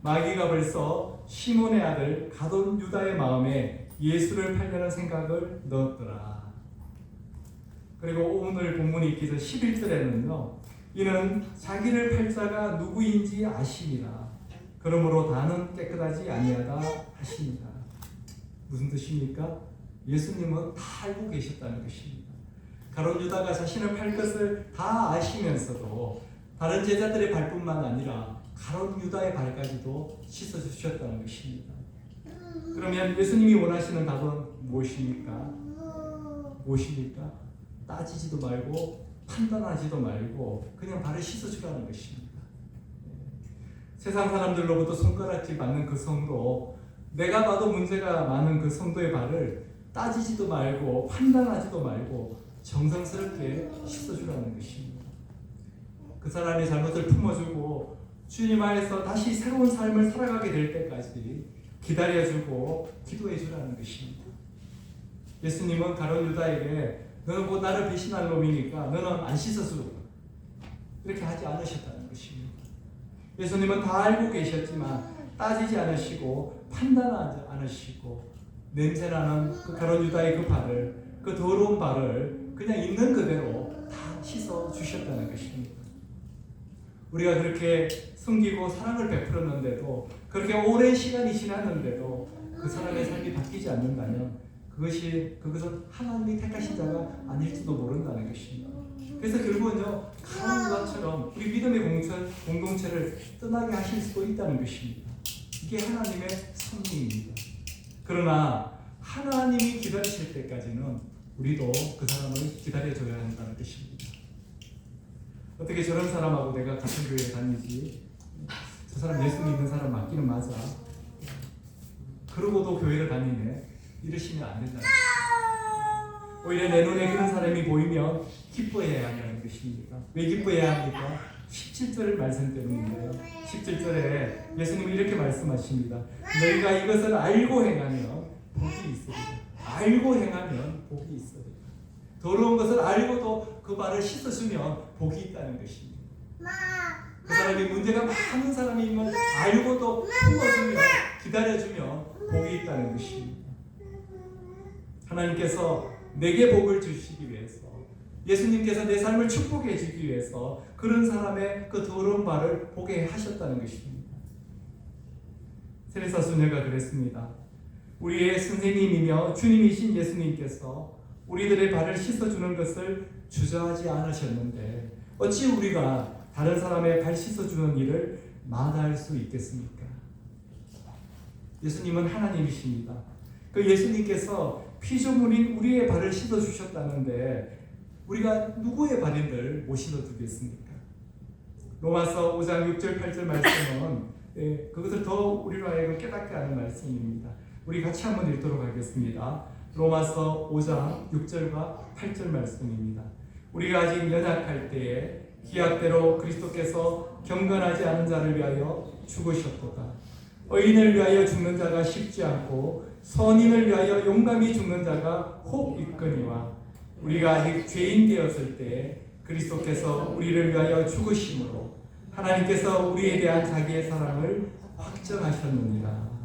마귀가 벌써 시몬의 아들 가룟 유다의 마음에 예수를 팔려는 생각을 넣었더라. 그리고 오늘 본문이 있기 전 11절에는요. 이는 자기를 팔 자가 누구인지 아심이라. 그러므로 나는 깨끗하지 아니하다 하십니다. 무슨 뜻입니까? 예수님은 다 알고 계셨다는 것입니다. 가룟 유다가 자신을 팔 것을 다 아시면서도 다른 제자들의 발뿐만 아니라 가룟 유다의 발까지도 씻어주셨다는 것입니다. 그러면 예수님이 원하시는 답은 무엇입니까? 무엇입니까? 따지지도 말고 판단하지도 말고 그냥 발을 씻어주라는 것입니다. 세상 사람들로부터 손가락질 받는 그 성도, 내가 봐도 문제가 많은 그 성도의 발을 따지지도 말고 판단하지도 말고 정성스럽게 씻어주라는 것입니다. 그 사람의 잘못을 품어주고 주님 안에서 다시 새로운 삶을 살아가게 될 때까지 기다려주고 기도해주라는 것입니다. 예수님은 가룟 유다에게 너는 곧 나를 배신할 놈이니까 너는 안 씻어줘 이렇게 하지 않으셨다는 것입니다. 예수님은 다 알고 계셨지만 따지지 않으시고 판단하지 않으시고 냄새나는 그 가룟 유다의 그 발을, 그 더러운 발을 그냥 있는 그대로 다 씻어 주셨다는 것입니다. 우리가 그렇게 숨기고 사랑을 베풀었는데도, 그렇게 오랜 시간이 지났는데도 그 사람의 삶이 바뀌지 않는다면 그것은 하나님이 택하신 자가 아닐지도 모른다는 것입니다. 그래서 결국은요, 가룟 유다처럼 우리 믿음의 공동체를 떠나게 하실 수도 있다는 것입니다. 이게 하나님의 섭리입니다. 그러나 하나님이 기다리실 때까지는 우리도 그 사람을 기다려줘야 한다는 것입니다. 어떻게 저런 사람하고 내가 같은 교회에 다니지? 저 사람 예수 믿는 사람 맞기는 맞아. 그러고도 교회를 다니네. 이러시면 안 된다. 오히려 내 눈에 그런 사람이 보이면 기뻐해야 한다는 것입니다. 왜 기뻐해야 합니까? 17절 말씀 때문인데요. 17절에 예수님이 이렇게 말씀하십니다. 너희가 이것을 알고 행하면 복이 있으리라. 알고 행하면 복이 있으리라. 더러운 것을 알고도 그 발을 씻어주면 복이 있다는 것입니다. 그 사람이 문제가 많은 사람이면 알고도 품어주면 기다려주면 복이 있다는 것입니다. 하나님께서 내게 복을 주시기 위해서, 예수님께서 내 삶을 축복해 주기 위해서 그런 사람의 그 더러운 발을 보게 하셨다는 것입니다. 세례사 수녀가 그랬습니다. 우리의 선생님이며 주님이신 예수님께서 우리들의 발을 씻어주는 것을 주저하지 않으셨는데 어찌 우리가 다른 사람의 발 씻어주는 일을 마다할 수 있겠습니까? 예수님은 하나님이십니다. 그 예수님께서 피조물인 우리의 발을 씻어주셨다는데 우리가 누구의 발인들 못 씻어주겠습니까? 로마서 5장 6절 8절 말씀은 그것을 더 우리로 하여금 깨닫게 하는 말씀입니다. 우리 같이 한번 읽도록 하겠습니다. 로마서 5장 6절과 8절 말씀입니다. 우리가 아직 연약할 때에 기약대로 그리스도께서 경건하지 않은 자를 위하여 죽으셨도다. 의인을 위하여 죽는 자가 쉽지 않고 선인을 위하여 용감히 죽는 자가 혹 있거니와 우리가 아직 죄인 되었을 때 그리스도께서 우리를 위하여 죽으심으로 하나님께서 우리에 대한 자기의 사랑을 확정하셨느니라.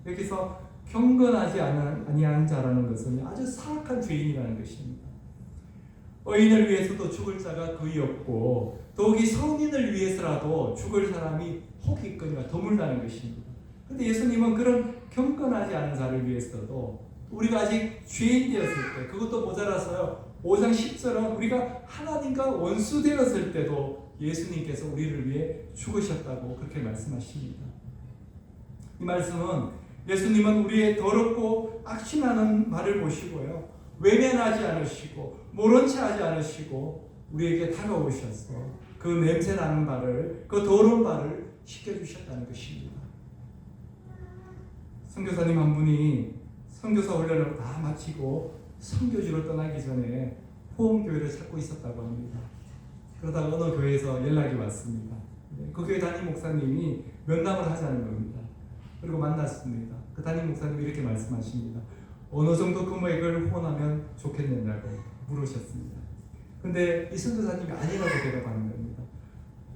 여기서 경건하지 아니한 자라는 것은 아주 사악한 죄인이라는 것입니다. 의인을 위해서도 죽을 자가 거의 없고 더욱이 선인을 위해서라도 죽을 사람이 혹 있거니와 드물다는 것입니다. 그런데 예수님은 그런 경건하지 않은 자를 위해서도 우리가 아직 죄인 되었을 때 그것도 모자라서요. 5장 10절은 우리가 하나님과 원수 되었을 때도 예수님께서 우리를 위해 죽으셨다고 그렇게 말씀하십니다. 이 말씀은 예수님은 우리의 더럽고 악취나는 말을 보시고요. 외면하지 않으시고 모른 채 하지 않으시고 우리에게 다가오셔서 그 냄새나는 발을 그 더러운 발을 씻겨주셨다는 것입니다. 선교사님 한 분이 선교사 훈련을 다 마치고 선교지로 떠나기 전에 호응교회를 찾고 있었다고 합니다. 그러다가 어느 교회에서 연락이 왔습니다. 그 교회 담임 목사님이 면담을 하자는 겁니다. 그리고 만났습니다. 그 담임 목사님이 이렇게 말씀하십니다. 어느 정도 금액을 후원하면 좋겠느냐고 물으셨습니다. 근데 이 선교사님이 아니라고 대답하는 겁니다.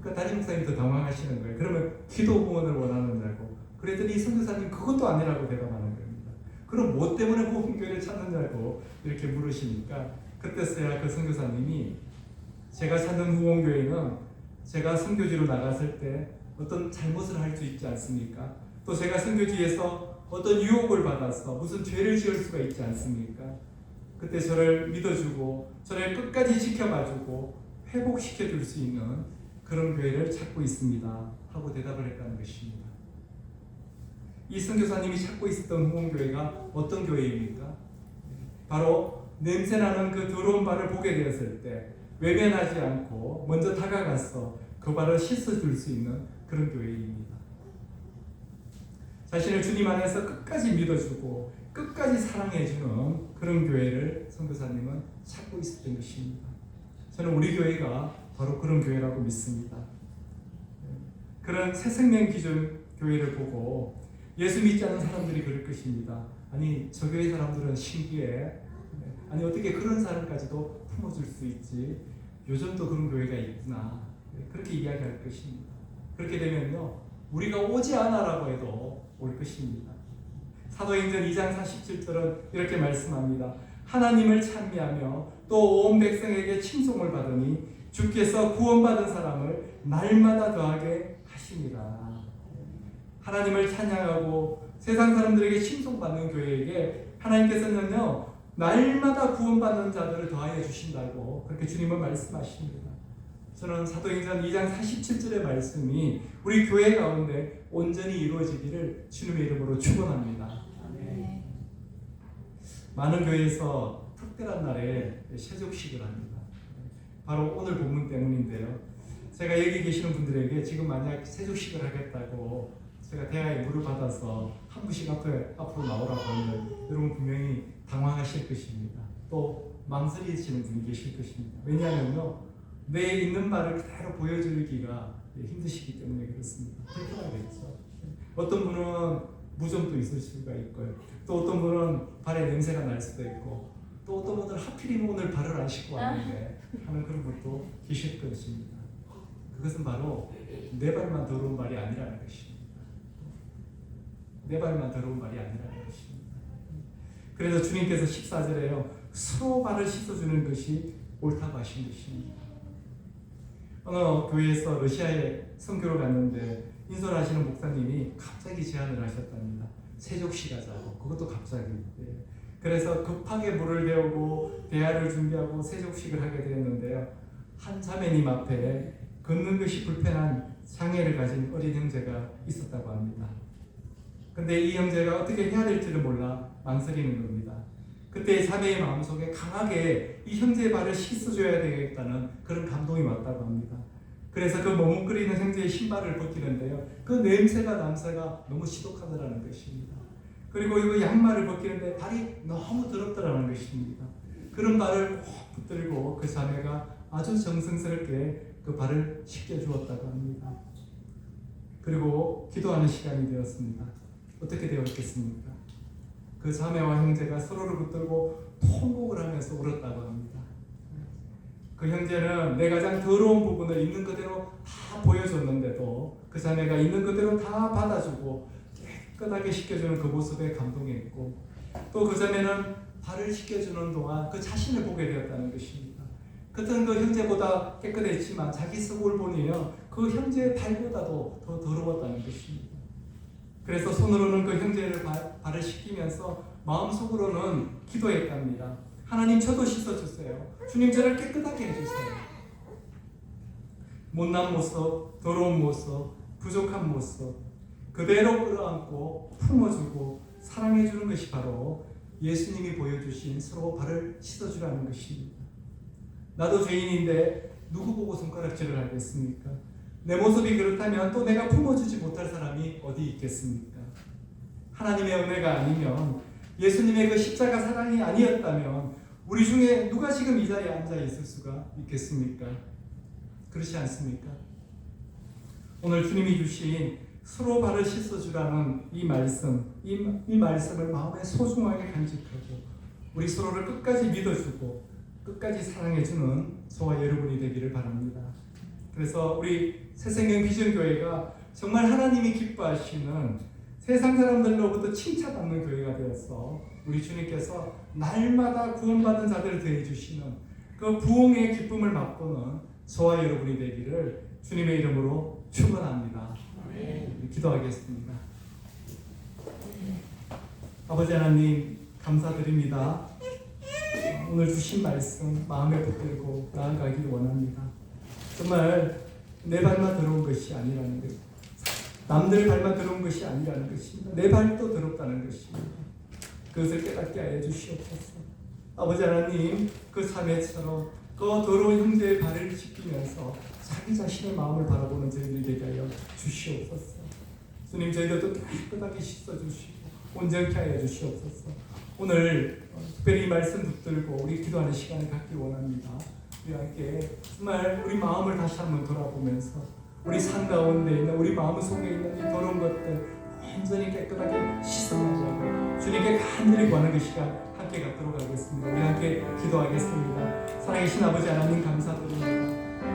그러니까 담임 목사님이 더 당황하시는 거예요. 그러면 기도 후원을 원하느냐고. 그랬더니 이 선교사님 그것도 아니라고 대답하는 겁니다. 그럼 뭐 때문에 호응교회를 찾느냐고 이렇게 물으시니까 그때서야 그 선교사님이 제가 찾는 호응교회는 제가 선교지로 나갔을 때 어떤 잘못을 할 수 있지 않습니까? 또 제가 선교지에서 어떤 유혹을 받아서 무슨 죄를 지을 수가 있지 않습니까? 그때 저를 믿어주고 저를 끝까지 지켜봐주고 회복시켜줄 수 있는 그런 교회를 찾고 있습니다 하고 대답을 했다는 것입니다. 이 선교사님이 찾고 있었던 후원교회가 어떤 교회입니까? 바로 냄새나는 그 더러운 발을 보게 되었을 때 외면하지 않고 먼저 다가가서 그 발을 씻어줄 수 있는 그런 교회입니다. 자신을 주님 안에서 끝까지 믿어주고 끝까지 사랑해주는 그런 교회를 선교사님은 찾고 있었던 것입니다. 저는 우리 교회가 바로 그런 교회라고 믿습니다. 그런 새생명 기준 교회를 보고 예수 믿지 않는 사람들이 그럴 것입니다. 아니 저 교회 사람들은 신기해. 아니 어떻게 그런 사람까지도 품어줄 수 있지. 요즘도 그런 교회가 있구나. 그렇게 이야기할 것입니다. 그렇게 되면요 우리가 오지 않아라고 해도 올 것입니다. 사도행전 2장 47절은 이렇게 말씀합니다. 하나님을 찬미하며 또 온 백성에게 칭송을 받으니 주께서 구원받은 사람을 날마다 더하게 하시니라. 하나님을 찬양하고 세상 사람들에게 칭송받는 교회에게 하나님께서는요 날마다 구원받는 자들을 더하여 주신다고 그렇게 주님은 말씀하십니다. 저는 사도행전 2장 47절의 말씀이 우리 교회 가운데 온전히 이루어지기를 주님의 이름으로 축원합니다. 네. 많은 교회에서 특별한 날에 세족식을 합니다. 바로 오늘 본문 때문인데요. 제가 여기 계시는 분들에게 지금 만약 세족식을 하겠다고 제가 대화에 물을 받아서 한 분씩 앞으로 나오라고 하면 여러분 분명히 당황하실 것입니다. 또 망설이시는 분이 계실 것입니다. 왜냐하면요, 내 있는 바를 그대로 보여주기가 힘드시기 때문에 그렇습니다. 불편하겠죠. 어떤 분은 무좀도 있을 수가 있고요. 또 어떤 분은 발에 냄새가 날 수도 있고, 또 어떤 분들은 하필이면 오늘 발을 안 씻고 왔는데 하는 그런 분도 계실 것입니다. 그것은 바로 내 발만 더러운 발이 아니라는 것입니다. 내 발만 더러운 발이 아니라는 것입니다. 그래서 주님께서 14절에요, 서로 발을 씻어주는 것이 옳다고 하신 것입니다. 어느 교회에서 러시아에 선교를 갔는데 인솔하시는 목사님이 갑자기 제안을 하셨답니다. 세족식 하자고. 그것도 갑자기. 그래서 급하게 물을 데우고 대화를 준비하고 세족식을 하게 되었는데요. 한 자매님 앞에 걷는 것이 불편한 장애를 가진 어린 형제가 있었다고 합니다. 근데 이 형제가 어떻게 해야 될지를 몰라 망설이는 겁니다. 그때 자매의 마음속에 강하게 이 형제의 발을 씻어줘야 되겠다는 그런 감동이 왔다고 합니다. 그래서 그 머뭇거리는 형제의 신발을 벗기는데요, 그 냄새가 너무 지독하더라는 것입니다. 그리고 이 양말을 벗기는데 발이 너무 더럽더라는 것입니다. 그런 발을 꼭 붙들고 그 자매가 아주 정성스럽게 그 발을 씻겨주었다고 합니다. 그리고 기도하는 시간이 되었습니다. 어떻게 되었겠습니까? 그 자매와 형제가 서로를 붙들고 통곡을 하면서 울었다고 합니다. 그 형제는 내 가장 더러운 부분을 있는 그대로 다 보여줬는데도 그 자매가 있는 그대로 다 받아주고 깨끗하게 씻겨주는 그 모습에 감동했고, 또 그 자매는 발을 씻겨주는 동안 그 자신을 보게 되었다는 것입니다. 그때는 그 형제보다 깨끗했지만 자기 속을 보니요, 그 형제의 발보다도 더 더러웠다는 것입니다. 그래서 손으로는 그 형제를 발을 씻기면서 마음속으로는 기도했답니다. 하나님, 저도 씻어주세요. 주님, 저를 깨끗하게 해주세요. 못난 모습, 더러운 모습, 부족한 모습 그대로 끌어안고 품어주고 사랑해주는 것이 바로 예수님이 보여주신 서로 발을 씻어주라는 것입니다. 나도 죄인인데 누구 보고 손가락질을 하겠습니까? 내 모습이 그렇다면 또 내가 품어주지 못할 사람이 어디 있겠습니까? 하나님의 은혜가 아니면, 예수님의 그 십자가 사랑이 아니었다면 우리 중에 누가 지금 이 자리에 앉아 있을 수가 있겠습니까? 그렇지 않습니까? 오늘 주님이 주신 서로 발을 씻어주라는 이 말씀, 이 말씀을 마음에 소중하게 간직하고 우리 서로를 끝까지 믿어주고 끝까지 사랑해주는 저와 여러분이 되기를 바랍니다. 그래서 우리 새생명 비전교회가 정말 하나님이 기뻐하시는 세상 사람들로부터 칭찬받는 교회가 되어서 우리 주님께서 날마다 구원받은 자들을 대해주시는 그 부흥의 기쁨을 맛보는 저와 여러분이 되기를 주님의 이름으로 축원합니다. 기도하겠습니다. 아버지 하나님, 감사드립니다. 오늘 주신 말씀 마음에 붙들고 나아가길 원합니다. 정말 내 발만 더러운 것이 아니라는 것, 남들 발만 더러운 것이 아니라는 것입니다. 내 발도 더럽다는 것입니다. 그것을 깨닫게 하여 주시옵소서. 아버지 하나님, 그 자매처럼 그 더러운 형제의 발을 씻기면서 자기 자신의 마음을 바라보는 저희들이 되게 하여 주시옵소서. 주님, 저희들도 깨끗하게 씻어주시고 온전케 하여 주시옵소서. 오늘 특별히 이 말씀 붙들고 우리 기도하는 시간을 갖기 원합니다. 우리 함께 정말 우리 마음을 다시 한번 돌아보면서 우리 삶 가운데 있는 우리 마음 속에 있는 이 더러운 것들 완전히 깨끗하게 씻어내자고 주님께 간절히 구하는 그 시간 함께 갖도록 하겠습니다. 우리 함께 기도하겠습니다. 살아계신 아버지 하나님, 감사드립니다.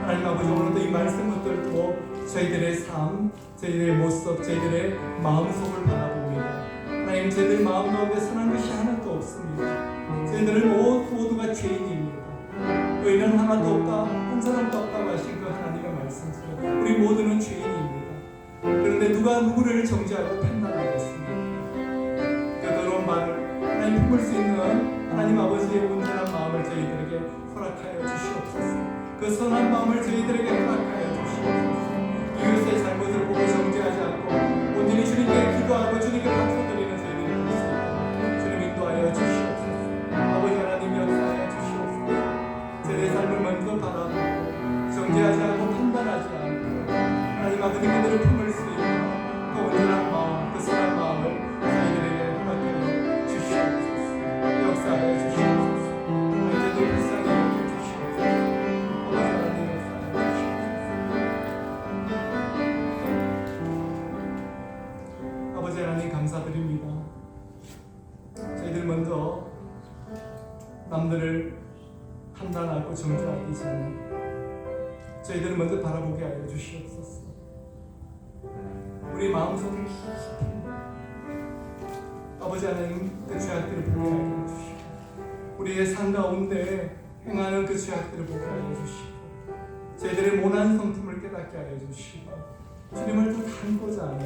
하나님 아버지, 오늘도 이 말씀 붙들고 저희들의 삶, 저희들의 모습, 저희들의 마음속을 바라봅니다. 하나님, 저희들 마음 가운데 선한 것이 하나도 없습니다. 저희들은 모두가 죄인입니다. 의인은 하나도 없다, 한 사람도 없다고 하신 그 하나님의 말씀처럼 우리 모두는 죄인입니다. 그런데 누가 누구를 정죄하고 판단하겠습니까? 그 더러운 말을 하나님 품을 수 있는 하나님 아버지의 온전한 마음을 저희들에게 허락하여 주시옵소서. 그 선한 마음을 저희들에게 허락하여 주시옵소서. 이웃의 잘못을 보고 정죄하지 않고 온전히 주님께 기도하고 주님께 박수드리는 저희들이 될 수 있도록 주님 인도하여 주시옵소서. 아버지 하나님 역사하여 주시옵소서. 제 삶을 먼저 바라보고 정죄하지 않고 판단하지 않고 하나님 아버지 그들을 품을 수 있는 그 온전한 마음, 그 선한 마음을 저희들에게 허락하여 주시옵소서. 역사하여 주시옵소서. 언제도 불쌍히 여겨 주시옵소서. 아버지 하나님 역사하여 주시옵소서. 아버지 하나님 감사드립니다. 저희들 먼저 남들을 판단하고 정죄하기 전에 저희들을 먼저 바라보게 하여 주시옵소서. 우리 마음속에 깊은 아버지 하나님 그 죄악들을 보게 하여 주시고 우리의 삶 가운데 행하는 그 죄악들을 보게 하여 주시고 저희들의 모난 성품을 깨닫게 하여 주시고 주님을 더 닮고자 하는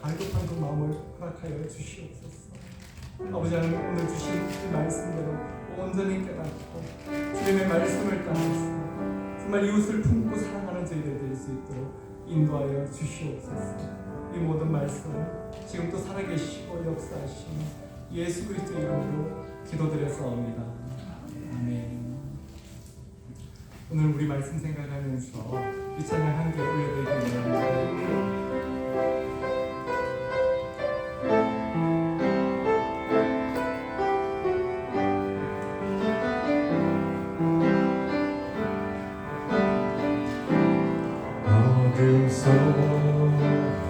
갈급한 그 마음을 허락하여 주시옵소서. 아버지 하나님 오늘 주신 이 말씀대로 온전히 깨닫고 주님의 말씀을 따라서 정말 이웃을 품고 사랑하는 저희들 될 수 있도록 인도하여 주시옵소서. 이 모든 말씀 지금도 살아계시고 역사하시는 예수 그리스도의 이름으로 기도드렸사옵니다. 아멘. 오늘 우리 말씀 생각하면서 이 찬양 함께 올려드리기 원합니다. 어둠 속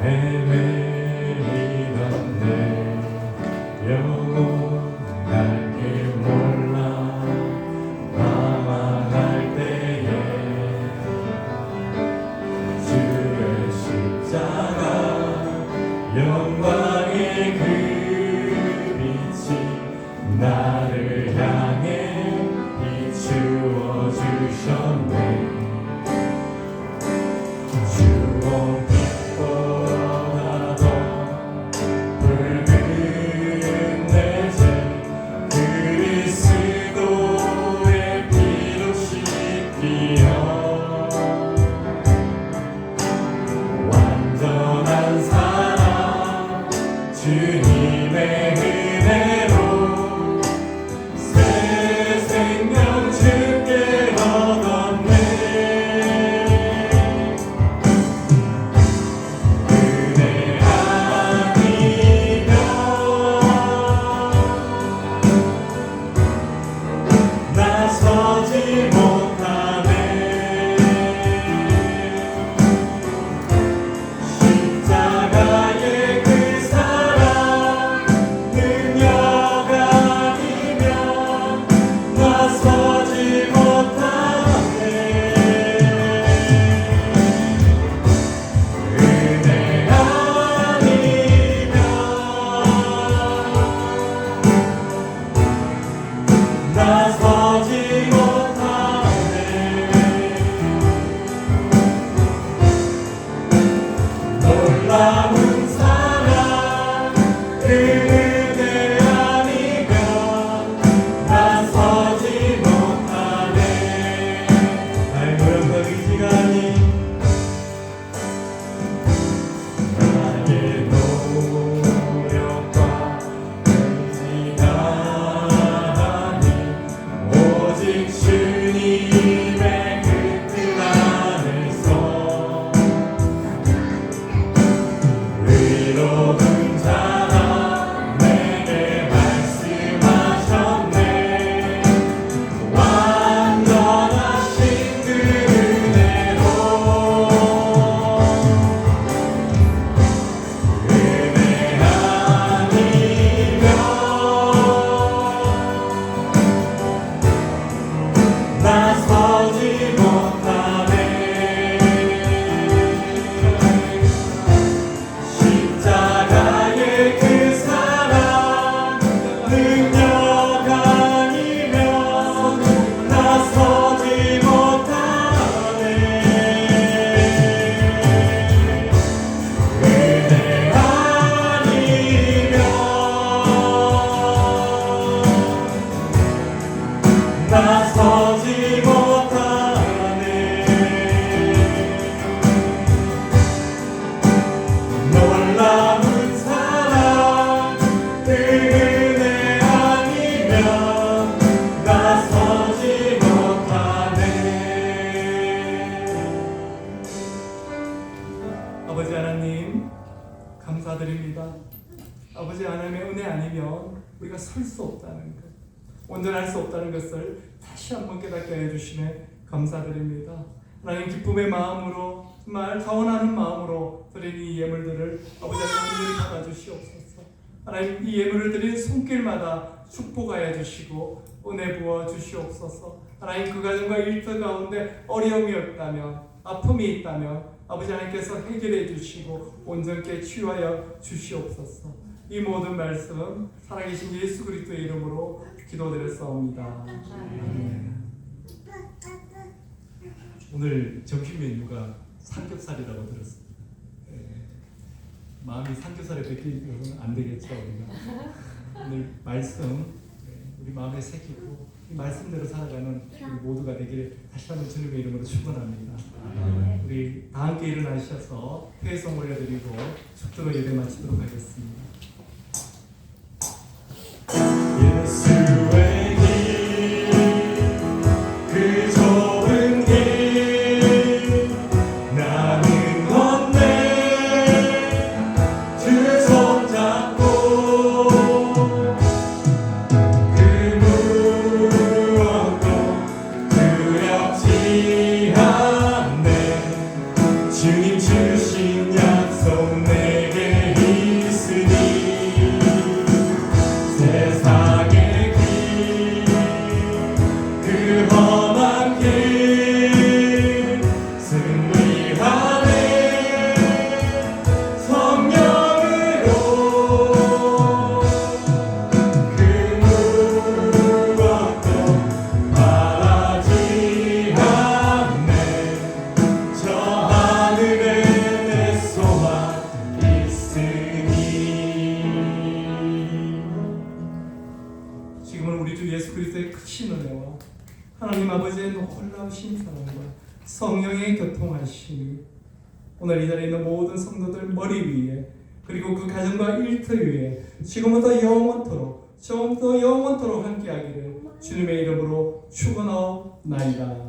헤매이던 내 영혼 날 길 몰라 방황할 때에 주의 십자가 영광의 그 빛이 나를 향해 비추어 주셨네. 주님의 은혜로 때문에 아니면 우리가 설 수 없다는 것, 온전할 수 없다는 것을 다시 한번 깨닫게 해주시네 감사드립니다. 하나님 기쁨의 마음으로 정말 자원하는 마음으로 드린 이 예물들을 아버지 하나님 온전히 받아주시옵소서. 하나님 이 예물을 드린 손길마다 축복하여 주시고 은혜 부어 주시옵소서. 하나님 그 가정과 일터 가운데 어려움이 없다면 아픔이 있다면 아버지 하나님께서 해결해 주시고 온전케 치유하여 주시옵소서. 이 모든 말씀 살아계신 예수 그리스도의 이름으로 기도드렸사옵니다. 아멘. 오늘 점심 메뉴가 삼겹살이라고 들었습니다. 마음이 삼겹살에 뺏기면 안 되겠죠 우리가. 오늘 말씀 우리 마음에 새기고 이 말씀대로 살아가는 우리 모두가 되기를 다시 한번 주님의 이름으로 축원합니다. 우리 다 함께 일어나셔서 회송 올려드리고 축도로 예배 마치도록 하겠습니다. 예수의 길, 그 좁은 길, 나는 건네 주 손잡고 그 무엇도 두렵지 않네. 주님 주신 약속 내게 있으니 세상의 길, 그 험한 길 승리하네. 성령으로 그 무엇도 바라지 않네. 저 하늘에 내 소망 있으니. 지금은 우리 주 예수 그리스도의 크신 은혜와 하나님 아버지의 놀라우신 사랑과 성령의 교통하심이 오늘 이 자리에 있는 모든 성도들 머리 위에 그리고 그 가정과 일터 위에 지금부터 영원토록 처음부터 영원토록 함께하기를 주님의 이름으로 축원하옵나이다.